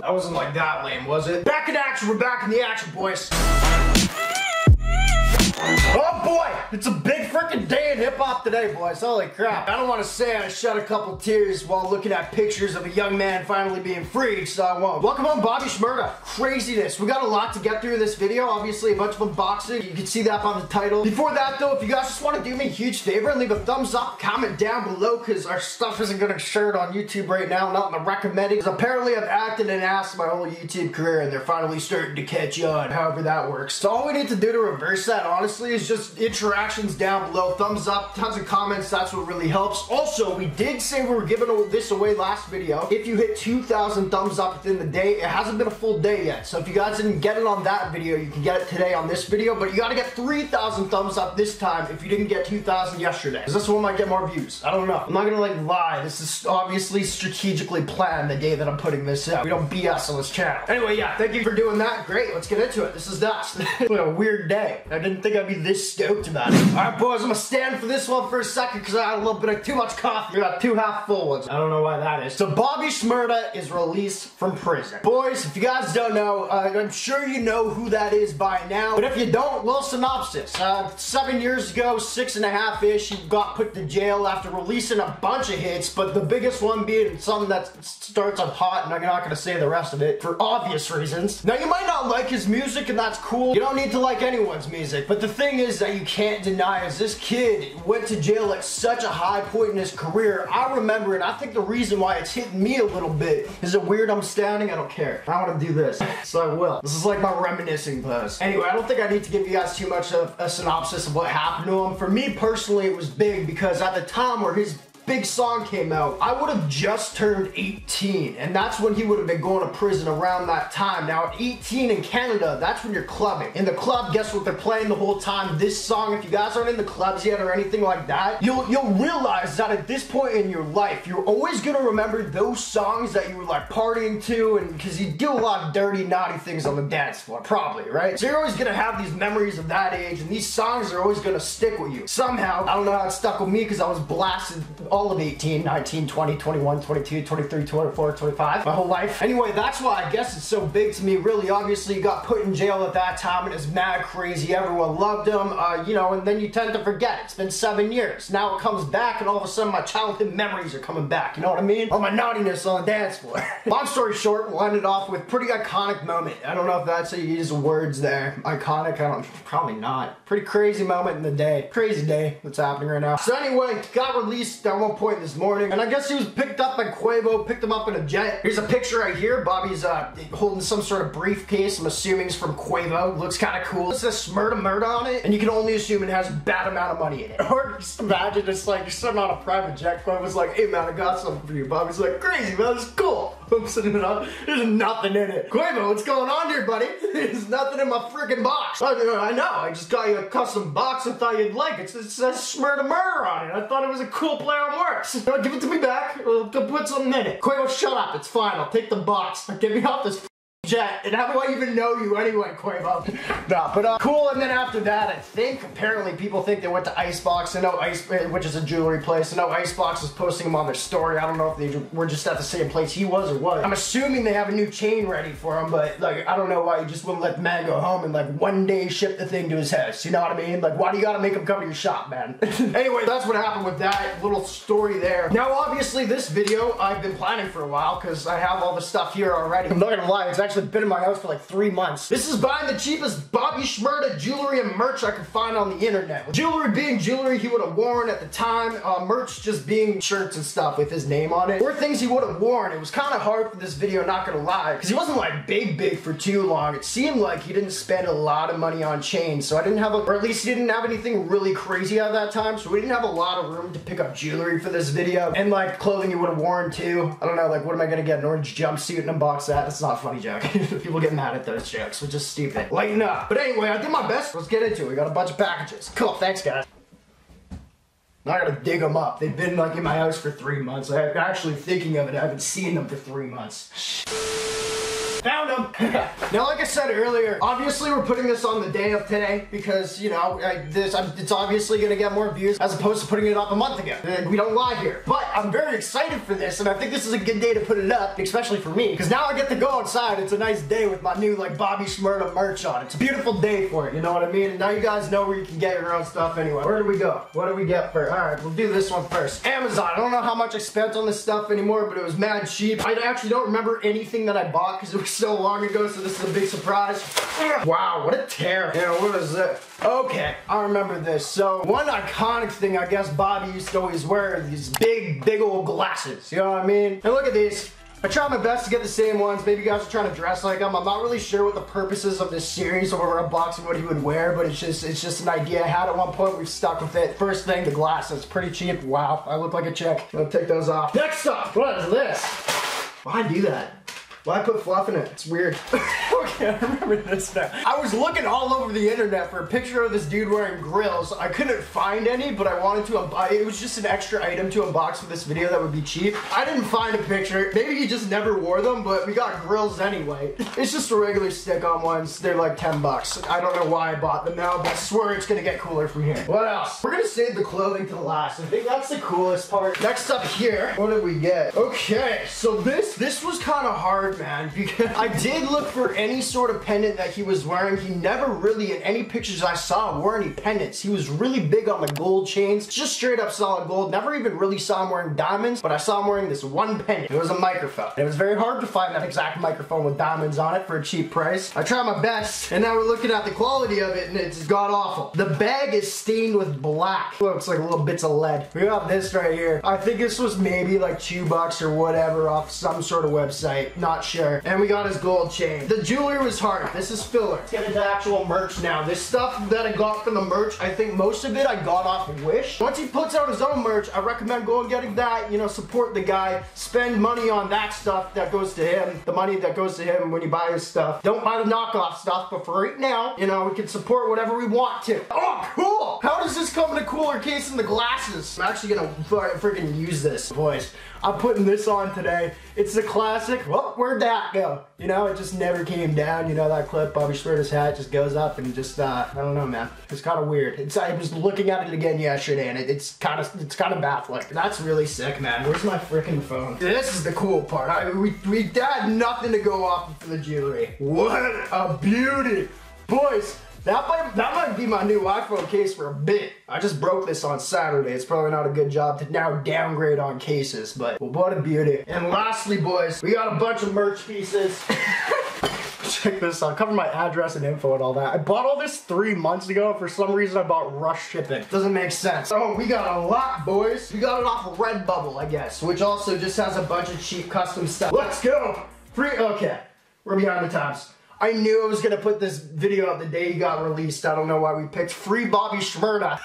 That wasn't like that lame, was it? Back in action, we're back in the action, boys. Oh boy, it's a big freaking day in hip-hop today, boys. Holy crap. I don't want to say I shed a couple tears while looking at pictures of a young man finally being freed, so I won't. Welcome on Bobby Shmurda. Craziness. We got a lot to get through in this video. Obviously, a bunch of unboxing. You can see that on the title. Before that, though, if you guys just want to do me a huge favor and leave a thumbs up, comment down below, because our stuff isn't going to share it on YouTube right now. Not in the recommended. Because apparently I've acted and asked my whole YouTube career, and they're finally starting to catch on, however that works. So all we need to do to reverse that, honestly, is just interactions down below, thumbs up, tons of comments, that's what really helps. Also, we did say we were giving this away last video. If you hit 2,000 thumbs up within the day, it hasn't been a full day yet, so if you guys didn't get it on that video, you can get it today on this video, but you gotta get 3,000 thumbs up this time if you didn't get 2,000 yesterday, because this one might get more views. I don't know. I'm not gonna like lie, this is obviously strategically planned the day that I'm putting this out. We don't BS on this channel. Anyway, yeah, thank you for doing that. Great, let's get into it. This is nuts. What a weird day. I didn't think I'd be this stoked about it. Alright boys, I'm gonna stand for this one for a second because I had a little bit of too much coffee. We got two half full ones. I don't know why that is. So Bobby Shmurda is released from prison. Boys, if you guys don't know, I'm sure you know who that is by now, but if you don't, little synopsis. 7 years ago, 6.5-ish, he got put to jail after releasing a bunch of hits, but the biggest one being something that starts off hot, and I'm not gonna say the rest of it for obvious reasons. Now you might not like his music, and that's cool. You don't need to like anyone's music, but the thing is that you can't deny is this kid went to jail at such a high point in his career. I remember it. I think the reason why it's hitting me a little bit is it weird I'm standing? I don't care. I want to do this, so I will. This is like my reminiscing pose. Anyway, I don't think I need to give you guys too much of a synopsis of what happened to him. For me personally, it was big because at the time where his big song came out, I would have just turned 18, and that's when he would have been going to prison around that time. Now at 18 in Canada, that's when you're clubbing. In the club, guess what they're playing the whole time? This song. If you guys aren't in the clubs yet or anything like that, you'll realize that at this point in your life, you're always gonna remember those songs that you were like partying to, and because you do a lot of dirty, naughty things on the dance floor, probably, right? So you're always gonna have these memories of that age, and these songs are always gonna stick with you. Somehow, I don't know how it stuck with me because I was blasted all of 18, 19, 20, 21, 22, 23, 24, 25, my whole life. Anyway, that's why I guess it's so big to me. Really, obviously, he got put in jail at that time and it's mad crazy. Everyone loved him, you know, and then you tend to forget. It's been 7 years. Now it comes back and all of a sudden my childhood memories are coming back, you know what I mean? All my naughtiness on the dance floor. Long story short, we'll end it off with pretty iconic moment. I don't know if that's how you use words there. Iconic, probably not. Pretty crazy moment in the day. Crazy day that's happening right now. So anyway, got released at one point this morning, and I guess he was picked up by Quavo, picked him up in a jet. Here's a picture right here. Bobby's holding some sort of briefcase. I'm assuming it's from Quavo. Looks kind of cool. It says Shmurda Murda on it, and you can only assume it has a bad amount of money in it. Or just imagine it's like you're sitting on a private jet. Quavo's like, hey man, I got something for you. Bobby's like, crazy man, this is cool. I'm sitting it up. There's nothing in it. Quavo, what's going on here, buddy? There's nothing in my freaking box. I know. I just got you a custom box. I thought you'd like it. It says Shmurda Murder on it. I thought it was a cool play on words. Give it to me back. We'll put something in it. Quavo, shut up. It's fine. I'll take the box. Get me off this jet. And how do I even know you anyway, Quavo? Nah, but cool. And then after that, I think apparently people think they went to Icebox. I know which is a jewelry place. I know Icebox was posting them on their story. I don't know if they were just at the same place he was or what. I'm assuming they have a new chain ready for him, but like I don't know why you just wouldn't let the man go home and like one day ship the thing to his house. You know what I mean? Like why do you gotta make him come to your shop, man? Anyway, that's what happened with that little story there. Now obviously this video I've been planning for a while because I have all the stuff here already. I'm not gonna lie, it's actually been in my house for like 3 months. This is buying the cheapest Bobby Shmurda jewelry and merch I could find on the internet. With jewelry being jewelry he would have worn at the time, merch just being shirts and stuff with his name on it, or things he would have worn. It was kind of hard for this video, not gonna lie, because he wasn't like big for too long. It seemed like he didn't spend a lot of money on chains, so I didn't have or at least he didn't have anything really crazy at that time, so we didn't have a lot of room to pick up jewelry for this video, and like clothing he would have worn too. I don't know, like what am I gonna get, an orange jumpsuit and unbox that? That's not a funny joke. People get mad at those jokes, which is stupid. Lighten up. But anyway, I did my best. Let's get into it. We got a bunch of packages. Cool, thanks guys. Now I gotta dig them up. They've been like in my house for 3 months. I'm actually thinking of it. I haven't seen them for 3 months. Found him. Now, like I said earlier, obviously we're putting this on the day of today because, you know, it's obviously gonna get more views as opposed to putting it up a month ago. We don't lie here. But I'm very excited for this, and I think this is a good day to put it up, especially for me, because now I get to go outside. It's a nice day with my new, like, Bobby Shmurda merch on. It's a beautiful day for it, you know what I mean? And now you guys know where you can get your own stuff anyway. Where do we go? What do we get first? Alright, we'll do this one first. Amazon. I don't know how much I spent on this stuff anymore, but it was mad cheap. I actually don't remember anything that I bought because it was so long ago, so this is a big surprise. Wow, what a tear. Yeah, what is it? Okay, I remember this. So, one iconic thing I guess Bobby used to always wear, these big old glasses. You know what I mean? And look at these. I try my best to get the same ones. Maybe you guys are trying to dress like them. I'm not really sure what the purposes of this series or a box of what he would wear, but it's just an idea I had at one point. We've stuck with it. First thing, the glasses. Pretty cheap. Wow, I look like a chick. I'll take those off. Next up, what is this? Why'd I do that? Why put fluff in it? It's weird. Okay, I remember this now. I was looking all over the internet for a picture of this dude wearing grills. I couldn't find any, but I wanted to it was just an extra item to unbox for this video that would be cheap. I didn't find a picture. Maybe he just never wore them, but we got grills anyway. It's just a regular stick-on ones. They're like 10 bucks. I don't know why I bought them now, but I swear it's gonna get cooler from here. What else? We're gonna save the clothing to the last. I think that's the coolest part. Next up here, what did we get? Okay, so this was kind of hard, man, because I did look for any sort of pendant that he was wearing. He never really, in any pictures I saw, wore any pendants. He was really big on the gold chains, just straight up solid gold. Never even really saw him wearing diamonds, but I saw him wearing this one pendant. It was a microphone. It was very hard to find that exact microphone with diamonds on it for a cheap price. I tried my best, and now we're looking at the quality of it, and it's god awful. The bag is stained with black. Looks like little bits of lead. We got this right here. I think this was maybe like $2 or whatever off some sort of website. Not sure. And we got his gold chain. The jewelry was hard. This is filler. Let's get into actual merch now. This stuff that I got from the merch, I think most of it I got off of Wish. Once he puts out his own merch, I recommend going getting that, you know, support the guy, spend money on that stuff that goes to him, the money that goes to him when you buy his stuff. Don't buy the knockoff stuff, but for right now, you know, we can support whatever we want to. Oh, cool! How does this come in a cooler case than the glasses? I'm actually gonna freaking use this, boys. I'm putting this on today. It's a classic. Well, where'd that go? You know, it just never came down. You know that clip, Bobby Shmurda's hat just goes up and just, I don't know, man. It's kind of weird. I was looking at it again yesterday and it's kind of baffling. That's really sick, man. Where's my freaking phone? This is the cool part. We had nothing to go off for the jewelry. What a beauty. Boys, that might be my new iPhone case for a bit. I just broke this on Saturday. It's probably not a good job to now downgrade on cases, but what a beauty. And lastly, boys, we got a bunch of merch pieces. Check this out. Cover my address and info and all that. I bought all this 3 months ago. For some reason, I bought rush shipping. Doesn't make sense. Oh, we got a lot, boys. We got it off of Redbubble, I guess, which also just has a bunch of cheap custom stuff. Let's go. Okay, we're behind the times. I knew I was gonna put this video out the day he got released. I don't know why we picked Free Bobby Shmurda.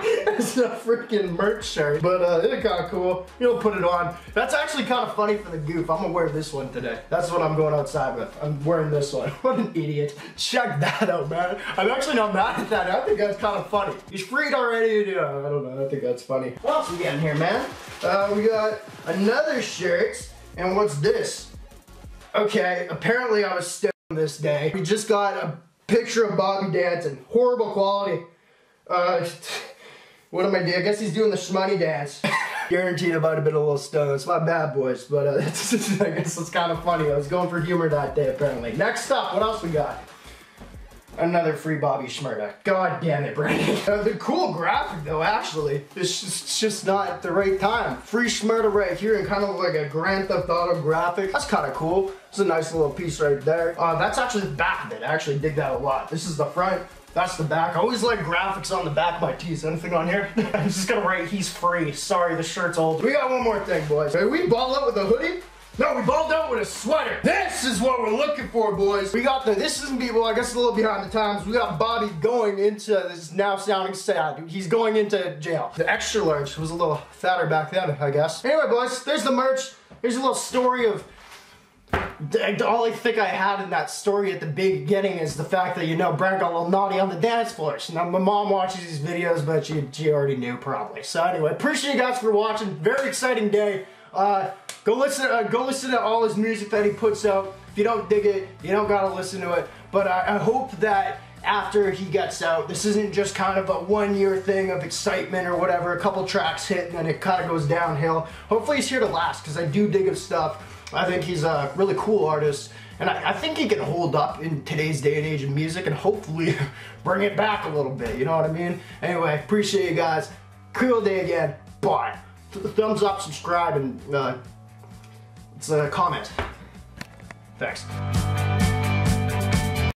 It's a freaking merch shirt, but it's kind of cool. You'll put it on. That's actually kind of funny for the goof. I'm gonna wear this one today. That's what I'm going outside with. I'm wearing this one. What an idiot. Check that out, man. I'm actually not mad at that. I think that's kind of funny. He's freed already. Yeah, I don't know. I think that's funny. What else we got in here, man? We got another shirt. And what's this? Okay, apparently I was still this day. We just got a picture of Bobby dancing. Horrible quality. What am I doing? I guess he's doing the shmoney dance. Guaranteed I might have been a little stoned. It's my bad, boys, but I guess it's kind of funny. I was going for humor that day, apparently. Next up, what else we got? Another Free Bobby Shmurda. God damn it, Brandon. The cool graphic, though, actually. It's just not at the right time. Free Shmurda right here and kind of like a Grand Theft Auto graphic. That's kind of cool. It's a nice little piece right there. That's actually the back of it. I actually dig that a lot. This is the front. That's the back. I always like graphics on the back of my tees. Anything on here? I'm just gonna write, he's free. Sorry, the shirt's old. We got one more thing, boys. Did we ball out with a hoodie? No, we balled out with a sweater. This is what we're looking for, boys. We got this isn't people, I guess a little behind the times. We got Bobby going into, this is now sounding sad. He's going into jail. The extra large was a little fatter back then, I guess. Anyway, boys, there's the merch. Here's a little story of, all I think I had in that story at the beginning is the fact that, you know, Brad got a little naughty on the dance floor. So now my mom watches these videos, but she already knew probably. So anyway, appreciate you guys for watching. Very exciting day. Go listen to all his music that he puts out. If you don't dig it, you don't gotta listen to it. But I hope that after he gets out, this isn't just kind of a 1 year thing of excitement or whatever, a couple tracks hit and then it kind of goes downhill. Hopefully he's here to last, because I do dig his stuff. I think he's a really cool artist, and I think he can hold up in today's day and age of music and hopefully bring it back a little bit, you know what I mean? Anyway, appreciate you guys. Cool day again. Bye. Thumbs up, subscribe, and comment. Thanks.